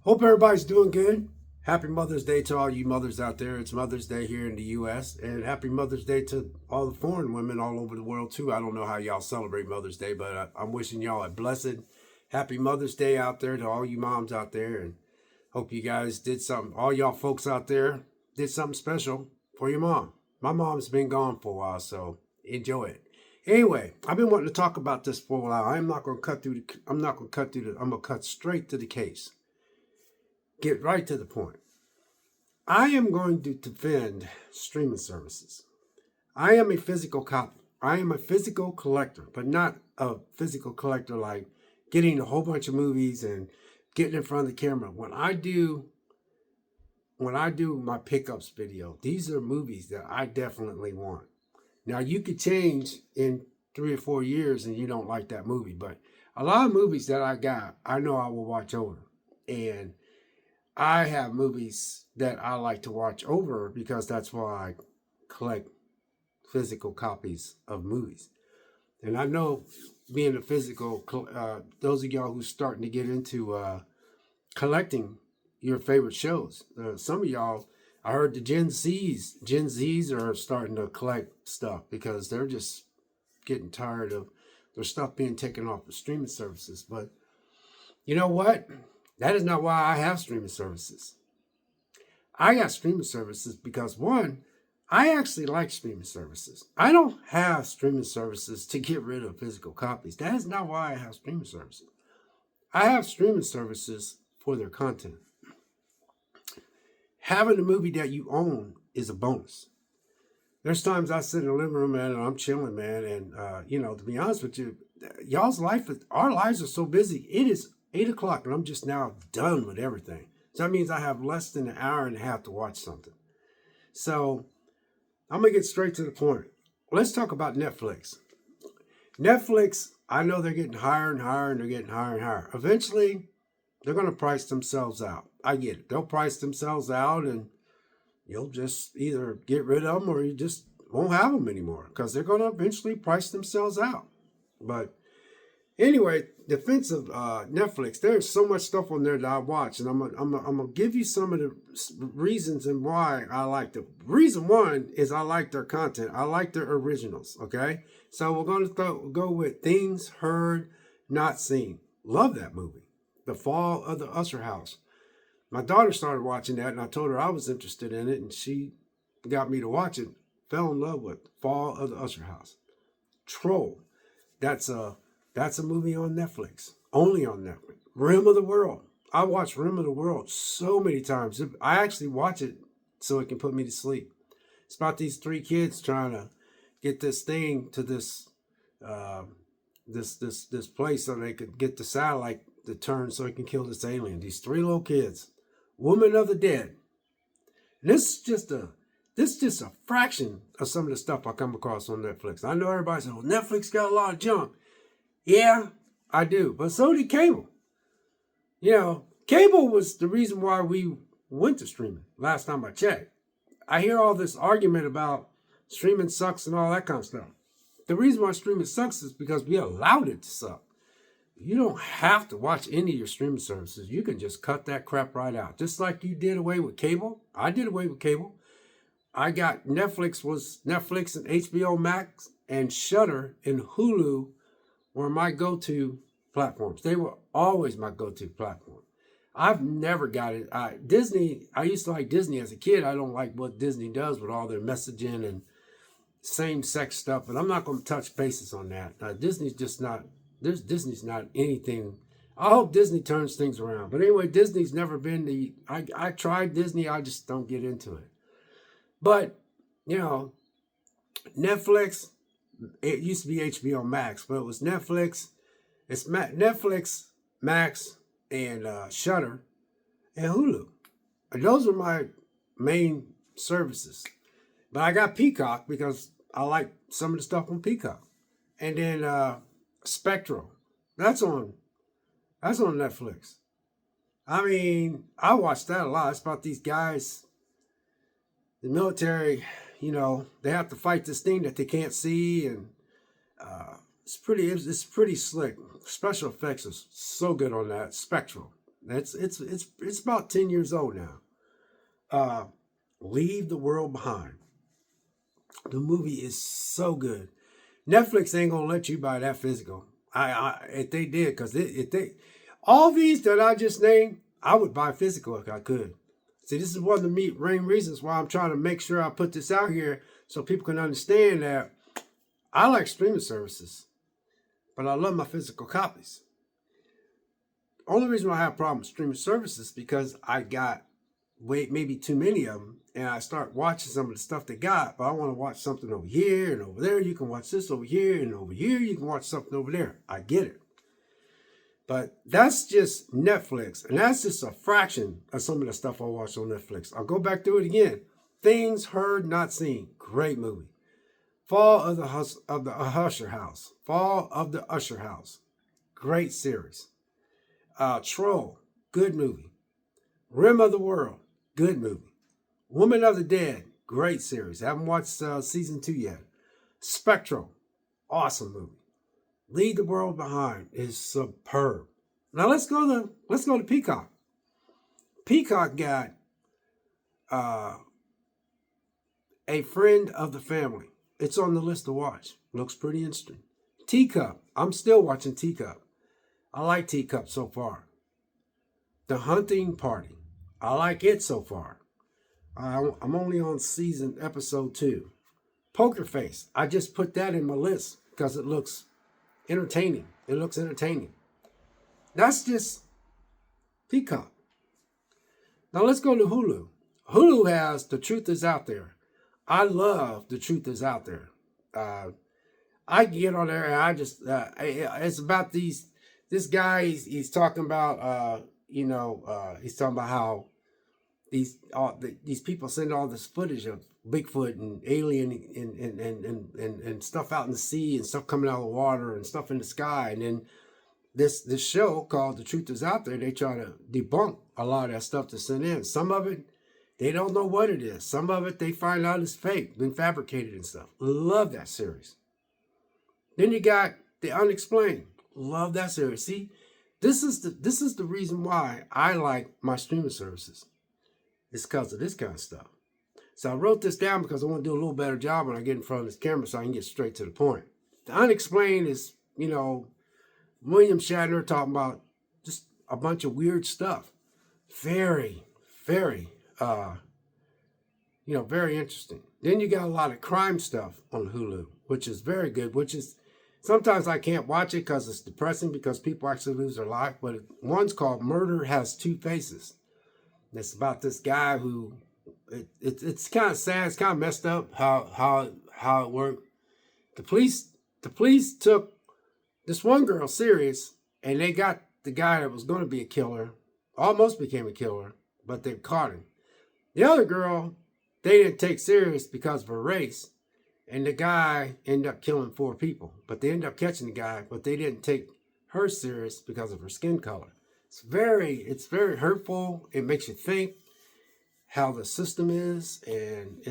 Hope everybody's doing good. Happy Mother's Day to all you mothers out there. It's Mother's Day here in the U.S. And happy Mother's Day to all the foreign women all over the world, too. I don't know how y'all celebrate Mother's Day, but I'm wishing y'all a blessed, happy Mother's Day out there to all you moms out there. And hope you guys did something, all y'all folks out there did something special for your mom. My mom's been gone for a while, so enjoy it. Anyway, I've been wanting to talk about this for a while. I'm not going to cut through I'm going to cut straight to the case. Get right to the point. I am going to defend streaming services. I am a physical copy. I am a physical collector, but not a physical collector like getting a whole bunch of movies and getting in front of the camera. When I do my pickups video, these are movies that I definitely want. Now you could change in 3 or 4 years and you don't like that movie, but a lot of movies that I got, I know I will watch over. And I have movies that I like to watch over because that's why I collect physical copies of movies. And I know being a physical, those of y'all who's starting to get into collecting your favorite shows. Some of y'all, I heard the Gen Zs are starting to collect stuff because they're just getting tired of their stuff being taken off of streaming services. But you know what? That is not why I have streaming services. I got streaming services because one, I actually like streaming services. I don't have streaming services to get rid of physical copies. That is not why I have streaming services. I have streaming services for their content. Having a movie that you own is a bonus. There's times I sit in the living room, man, and I'm chilling, man. And, to be honest with you, our lives are so busy. It is 8 o'clock and I'm just now done with everything. So that means I have less than an hour and a half to watch something. So I'm going to get straight to the point. Let's talk about Netflix. Netflix, I know they're getting higher and higher and they're getting higher and higher. Eventually, they're going to price themselves out. I get it. They'll price themselves out and you'll just either get rid of them or you just won't have them anymore because they're going to eventually price themselves out. But anyway, defense of Netflix, there's so much stuff on there that I watch, and I'm gonna give you some of the reasons and why I like them. Reason one is I like their content. I like their originals. Okay, so we're gonna go with Things Heard Not Seen. Love that movie, The Fall of the Usher House. My daughter started watching that, and I told her I was interested in it, and she got me to watch it. Fell in love with Fall of the Usher House. Troll. That's a movie on Netflix, only on Netflix. Rim of the World. I watch Rim of the World so many times. I actually watch it so it can put me to sleep. It's about these three kids trying to get this thing to this place so they could get the satellite to turn so it can kill this alien. These three little kids, Woman of the Dead. And this is just a fraction of some of the stuff I come across on Netflix. I know everybody says, well, Netflix got a lot of junk. Yeah, I do. But so did cable. Cable was the reason why we went to streaming last time I checked. I hear all this argument about streaming sucks and all that kind of stuff. The reason why streaming sucks is because we allowed it to suck. You don't have to watch any of your streaming services. You can just cut that crap right out. Just like you did away with cable. I did away with cable. I got Netflix and HBO Max and Shudder and Hulu were my go-to platforms. They were always my go-to platform. I've never got it. Disney, I used to like Disney as a kid. I don't like what Disney does with all their messaging and same-sex stuff, but I'm not going to touch bases on that. Disney's not anything. I hope Disney turns things around. But anyway, Disney's never been I tried Disney, I just don't get into it. But, Netflix, it used to be HBO Max, but it was Netflix. It's Netflix, Max, and Shudder, and Hulu. And those are my main services. But I got Peacock because I like some of the stuff on Peacock. And then Spectral. That's on Netflix. I mean, I watch that a lot. It's about these guys, the military, they have to fight this thing that they can't see, and it's pretty slick. Special effects are so good on that. Spectral. It's about 10 years old now. Uh, Leave the World Behind. The movie is so good. Netflix ain't gonna let you buy that physical. If they did, because if they all these that I just named, I would buy physical if I could. See, this is one of the main reasons why I'm trying to make sure I put this out here so people can understand that I like streaming services, but I love my physical copies. Only reason why I have a problem with streaming services is because I got maybe too many of them, and I start watching some of the stuff they got, but I want to watch something over here and over there. You can watch this over here, and over here you can watch something over there. I get it. But that's just Netflix, and that's just a fraction of some of the stuff I watch on Netflix. I'll go back through it again. Things Heard Not Seen, great movie. Fall of the Usher House. Fall of the Usher House, great series. Troll, good movie. Rim of the World, good movie. Woman of the Dead, great series. Haven't watched season 2 yet. Spectral, awesome movie. Leave the World Behind is superb. Now let's go to Peacock. Peacock got A Friend of the Family. It's on the list to watch. Looks pretty interesting. Teacup. I'm still watching Teacup. I like Teacup so far. The Hunting Party. I like it so far. I'm only on episode 2. Poker Face. I just put that in my list because it looks entertaining. It looks entertaining. That's just Peacock. Now let's go to Hulu. Hulu has The Truth Is Out There. I love The Truth Is Out There. I get on there and I just, it's about this guy, he's talking about, he's talking about how these people send all this footage of Bigfoot and alien and stuff out in the sea and stuff coming out of the water and stuff in the sky. And then this show called The Truth Is Out There, they try to debunk a lot of that stuff that's sent in. Some of it, they don't know what it is. Some of it, they find out it's fake, been fabricated and stuff. Love that series. Then you got The Unexplained. Love that series. See, this is the reason why I like my streaming services. It's because of this kind of stuff. So I wrote this down because I want to do a little better job when I get in front of this camera so I can get straight to the point. The Unexplained is, William Shatner talking about just a bunch of weird stuff. Very, very, very interesting. Then you got a lot of crime stuff on Hulu, which is very good, which is, sometimes I can't watch it because it's depressing because people actually lose their life, but one's called Murder Has Two Faces. It's about this guy who, it's kind of sad, it's kind of messed up how it worked. The police took this one girl serious, and they got the guy that was going to be a killer, almost became a killer, but they caught him. The other girl, they didn't take serious because of her race, and the guy ended up killing 4 people. But they ended up catching the guy, but they didn't take her serious because of her skin color. It's very hurtful. It makes you think how the system is, and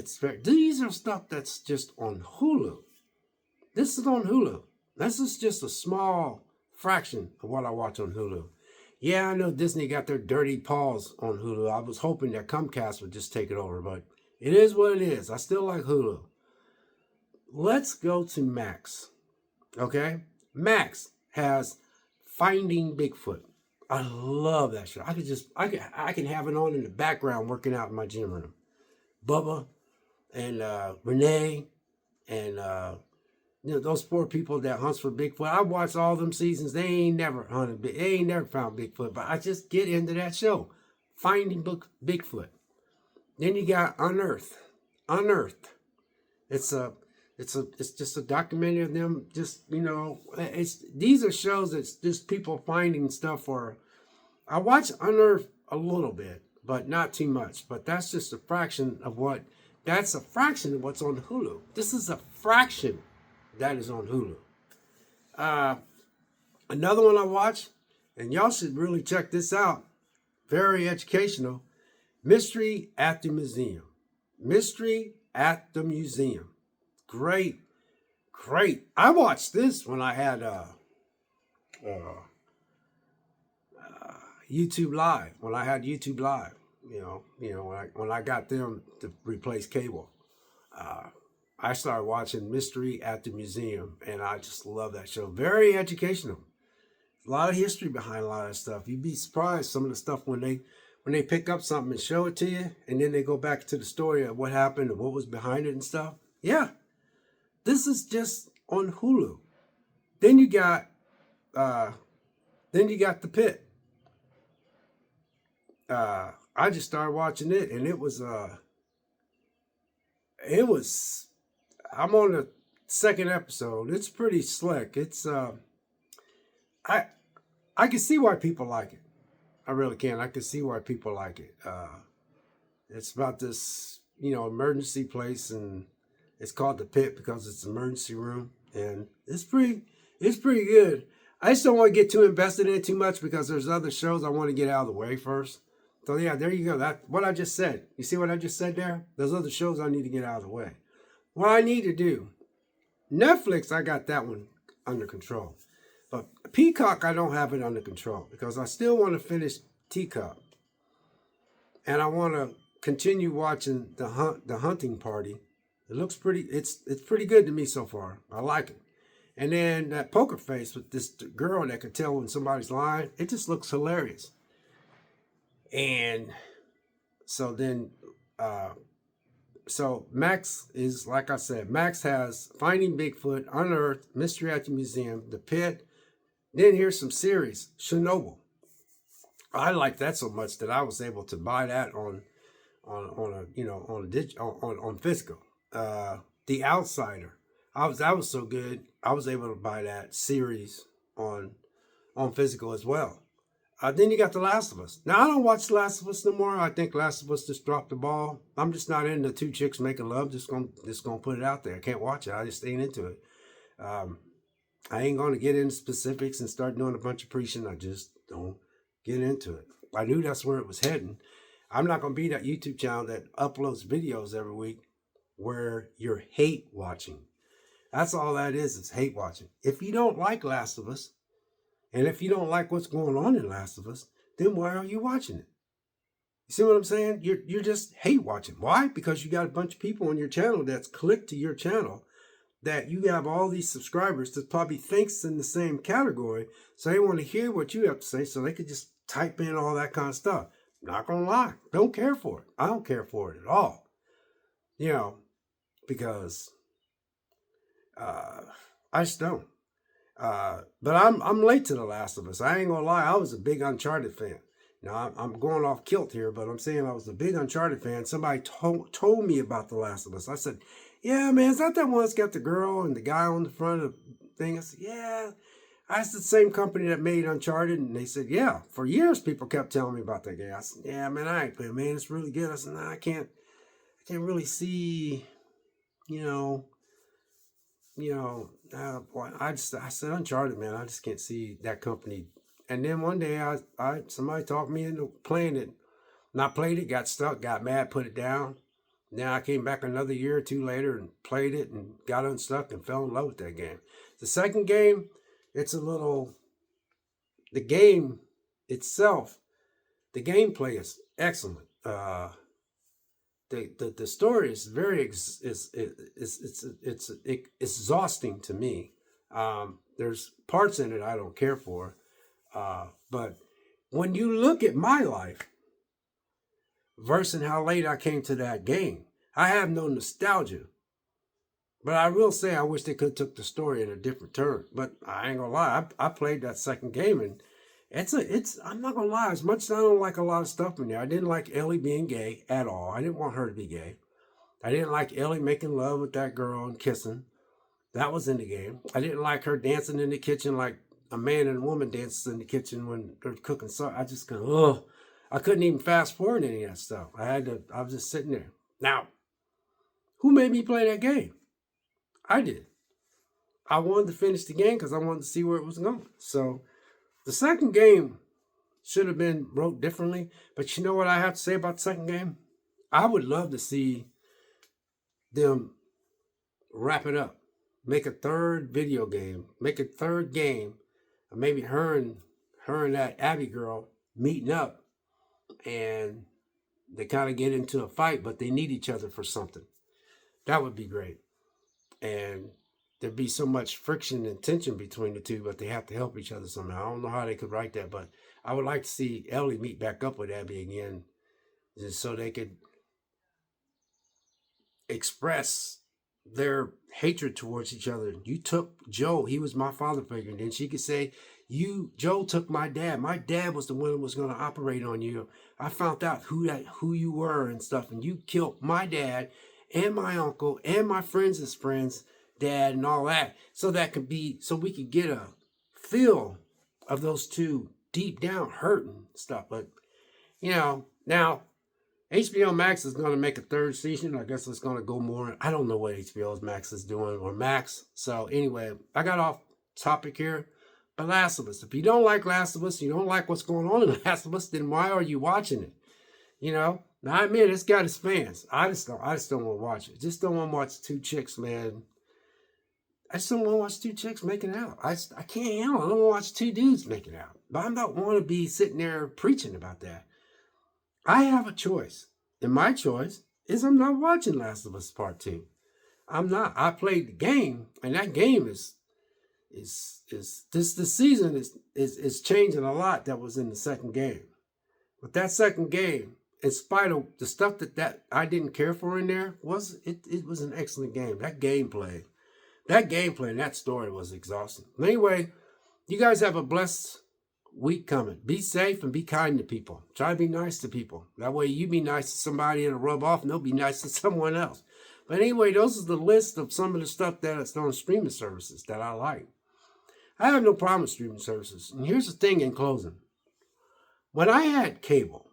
these are stuff that's just on Hulu. This is on Hulu. This is just a small fraction of what I watch on Hulu. Yeah, I know Disney got their dirty paws on Hulu. I was hoping that Comcast would just take it over, but it is what it is. I still like Hulu. Let's go to Max. Okay? Max has Finding Bigfoot. I love that show. I can have it on in the background working out in my gym room. Bubba and Renee and those 4 people that hunts for Bigfoot. I watched all them seasons. They ain't never hunted. They ain't never found Bigfoot. But I just get into that show, Finding Bigfoot. Then you got Unearthed. It's just a documentary of them. Just these are shows that's just people finding stuff. I watch Unearthed a little bit, but not too much. But that's just a fraction of what's on Hulu. This is a fraction that is on Hulu. Another one I watch, and y'all should really check this out. Very educational. Mystery at the Museum. Mystery at the Museum. Great. I watched this when I had YouTube Live, when I had YouTube Live, when I got them to replace cable, uh, I started watching Mystery at the Museum, and I just love that show. Very educational. A lot of history behind a lot of stuff. You'd be surprised some of the stuff when they pick up something and show it to you, and then they go back to the story of what happened and what was behind it and stuff. Yeah, this is just on Hulu. Then you got uh, the Pit. I just started watching it, and it was I'm on the second episode. It's pretty slick. It's I I can see why people like it. I really can. I can see why people like it. It's about this, emergency place, and it's called the Pit because it's an emergency room, and it's pretty good. I just don't want to get too invested in it too much because there's other shows I want to get out of the way first. So yeah, there you go. That what I just said. You see what I just said there? There's other shows I need to get out of the way. What I need to do, Netflix, I got that one under control. But Peacock, I don't have it under control because I still want to finish Teacup. And I want to continue watching the Hunting Party. It looks pretty, it's pretty good to me so far. I like it. And then that Poker Face with this girl that can tell when somebody's lying, it just looks hilarious. And so then, so Max is, like I said, Max has Finding Bigfoot, Unearthed, Mystery at the Museum, The Pit. Then here's some series, Chernobyl. I like that so much that I was able to buy that on physical. The Outsider. That was so good. I was able to buy that series on physical as well. Then you got The Last of Us. Now I don't watch The Last of Us no more. I think Last of Us just dropped the ball. I'm just not into two chicks making love. Just gonna put it out there. I can't watch it. I just ain't into it. I ain't gonna get into specifics and start doing a bunch of preaching. I just don't get into it. I knew that's where it was heading. I'm not gonna be that YouTube channel that uploads videos every week where you're hate watching. That's all that is hate watching. If you don't like Last of Us, and if you don't like what's going on in Last of Us, then why are you watching it? You see what I'm saying? You're just hate watching. Why? Because you got a bunch of people on your channel that's clicked to your channel, that you have all these subscribers that probably thinks in the same category, so they want to hear what you have to say, so they could just type in all that kind of stuff. Not gonna lie, don't care for it. I don't care for it at all. Because I just don't. But I'm late to The Last of Us. I ain't gonna lie, I was a big Uncharted fan. Now I'm going off kilt here, but I'm saying I was a big Uncharted fan. Somebody told me about The Last of Us. I said, "Yeah, man, is that one that's got the girl and the guy on the front of the thing?" I said, "Yeah." That's the same company that made Uncharted, and they said, "Yeah." For years, people kept telling me about that game. I said, "Yeah, man, I ain't playing, man. It's really good." I said, "Nah, I can't really see, you know." I said Uncharted, man. I just can't see that company. And then one day, somebody talked me into playing it. And I played it, got stuck, got mad, put it down. Then I came back another year or two later and played it and got unstuck and fell in love with that game. The second game, the game itself, the gameplay is excellent. The story is very it's exhausting to me. There's parts in it I don't care for, but when you look at my life versus how late I came to that game, I have no nostalgia. But I will say I wish they could have took the story in a different turn. But I ain't gonna lie, I played that second game, and I'm not gonna lie, as much as I don't like a lot of stuff in there, I didn't like Ellie being gay at all. I didn't want her to be gay. I didn't like Ellie making love with that girl and kissing. That was in the game. I didn't like her dancing in the kitchen like a man and a woman dances in the kitchen when they're cooking. So I just I couldn't even fast forward any of that stuff. I was just sitting there. Now, who made me play that game? I did. I wanted to finish the game because I wanted to see where it was going. So the second game should have been wrote differently. But you know what I have to say about the second game? I would love to see them wrap it up. Make a third video game. Make a third game. Maybe her and that Abby girl meeting up and they kind of get into a fight, but they need each other for something. That would be great. And there'd be so much friction and tension between the two, but they have to help each other somehow. I don't know how they could write that, but I would like to see Ellie meet back up with Abby again, just so they could express their hatred towards each other. You took Joe, he was my father figure. And then she could say, Joe took my dad. My dad was the one who was going to operate on you. I found out who you were and stuff, and you killed my dad and my uncle and my friends' friends' dad and all that. So we could get a feel of those two deep down hurting stuff. But now HBO Max is going to make a third season. I guess it's going to go more. I don't know what HBO Max is doing or Max. So anyway, I got off topic here. But Last of Us. If you don't like Last of Us, you don't like what's going on in Last of Us, then why are you watching it? Now I admit it's got its fans. I just don't want to watch it. Just don't want to watch two chicks, man. I just don't want to watch two chicks making out. I can't handle it. I don't want to watch two dudes making out. But I don't want to be sitting there preaching about that. I have a choice. And my choice is I'm not watching Last of Us Part 2. I'm not. I played the game, and that game is the season is changing a lot that was in the second game. But that second game, in spite of the stuff that I didn't care for in there, it was an excellent game. That gameplay and that story was exhausting. Anyway, you guys have a blessed week coming. Be safe and be kind to people. Try to be nice to people. That way you be nice to somebody and it'll rub off and they'll be nice to someone else. But anyway, those are the list of some of the stuff that's on streaming services that I like. I have no problem with streaming services. And here's the thing in closing. When I had cable,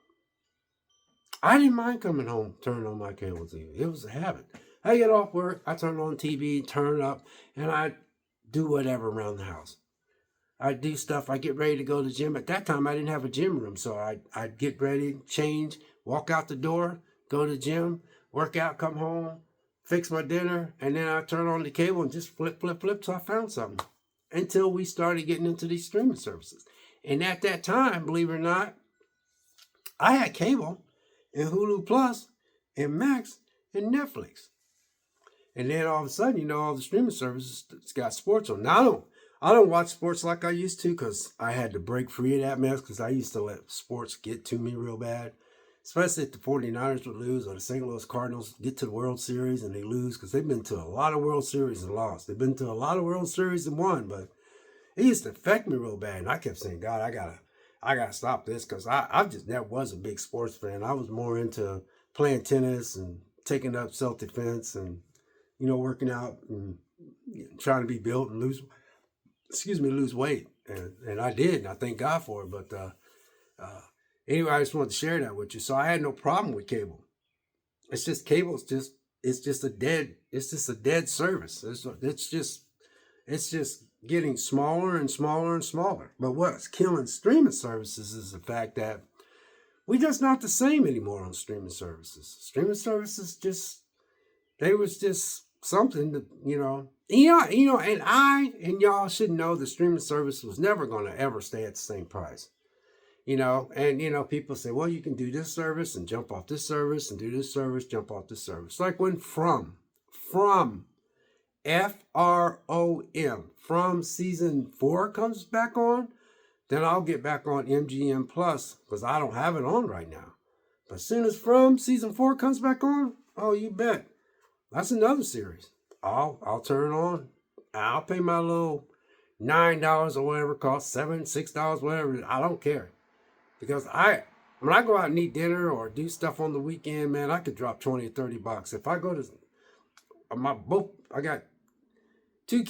I didn't mind coming home, turning on my cable TV. It was a habit. I get off work, I turn on TV, turn it up, and I do whatever around the house. I do stuff. I get ready to go to the gym. At that time, I didn't have a gym room, so I'd get ready, change, walk out the door, go to the gym, work out, come home, fix my dinner, and then I turn on the cable and just flip till I found something. Until we started getting into these streaming services. And at that time, believe it or not, I had cable and Hulu Plus and Max and Netflix. And then all of a sudden, all the streaming services got sports on. Now, I don't watch sports like I used to because I had to break free of that mess because I used to let sports get to me real bad. Especially if the 49ers would lose or the St. Louis Cardinals get to the World Series and they lose because they've been to a lot of World Series and lost. They've been to a lot of World Series and won, but it used to affect me real bad. And I kept saying, God, I gotta stop this because I just never was a big sports fan. I was more into playing tennis and taking up self-defense and, working out and trying to be built and lose weight. And I did, and I thank God for it. But anyway, I just wanted to share that with you. So I had no problem with cable. It's just it's just a dead service. It's just getting smaller and smaller and smaller. But what's killing streaming services is the fact that we're just not the same anymore on streaming services. Streaming services they was just something that, and y'all should know the streaming service was never going to ever stay at the same price. People say, well, you can do this service and jump off this service and do this service, jump off this service. Like when From F-R-O-M, From season 4 comes back on, then I'll get back on MGM Plus because I don't have it on right now. But as soon as From season 4 comes back on, oh, you bet. That's another series. I'll turn it on. I'll pay my little $9 or whatever it costs, $6, whatever. I don't care. Because when I go out and eat dinner or do stuff on the weekend, man, I could drop $20 or $30. If I go to I got two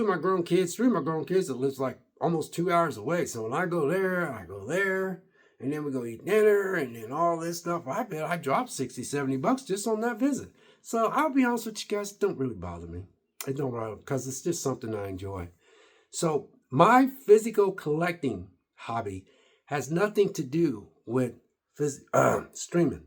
of my grown kids, three of my grown kids that lives like almost 2 hours away. So when I go there, and then we go eat dinner and then all this stuff. I bet I dropped $60, $70 just on that visit. So I'll be honest with you guys, it don't really bother me. It don't bother me because it's just something I enjoy. So my physical collecting hobby has nothing to do with streaming.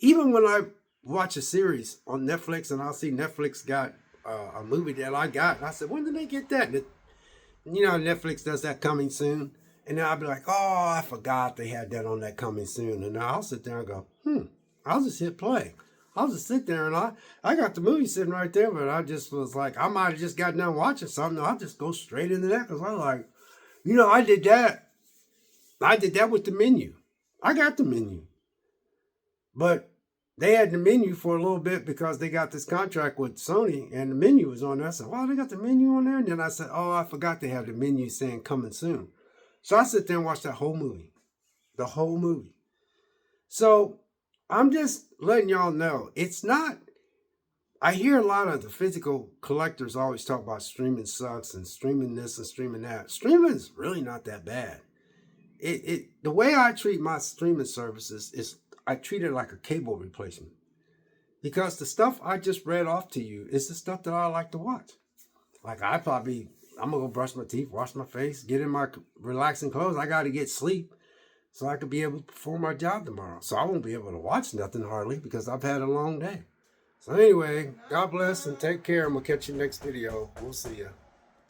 Even when I watch a series on Netflix and I'll see Netflix got a movie that I got, and I said, when did they get that? you know, Netflix does that coming soon. And then I'll be like, oh, I forgot they had that on that coming soon. And I'll sit there and go, I'll just hit play. I'll just sit there and I got the movie sitting right there, but I just was like, I might have just got done watching something. I'll just go straight into that because I'm like, you know, I did that. I did that with the menu. I got the menu. But they had the menu for a little bit because they got this contract with Sony and the menu was on there. I said, wow, they got the menu on there? And then I said, oh, I forgot they had the menu saying coming soon. So I sit there and watch that whole movie. The whole movie. So I'm just letting y'all know, it's not, I hear a lot of the physical collectors always talk about streaming sucks and streaming this and streaming that. Streaming is really not that bad. The way I treat my streaming services is I treat it like a cable replacement. Because the stuff I just read off to you is the stuff that I like to watch. Like I'm going to go brush my teeth, wash my face, get in my relaxing clothes. I got to get sleep so I could be able to perform my job tomorrow. So I won't be able to watch nothing hardly because I've had a long day. So anyway, God bless and take care. And we'll catch you next video. We'll see ya.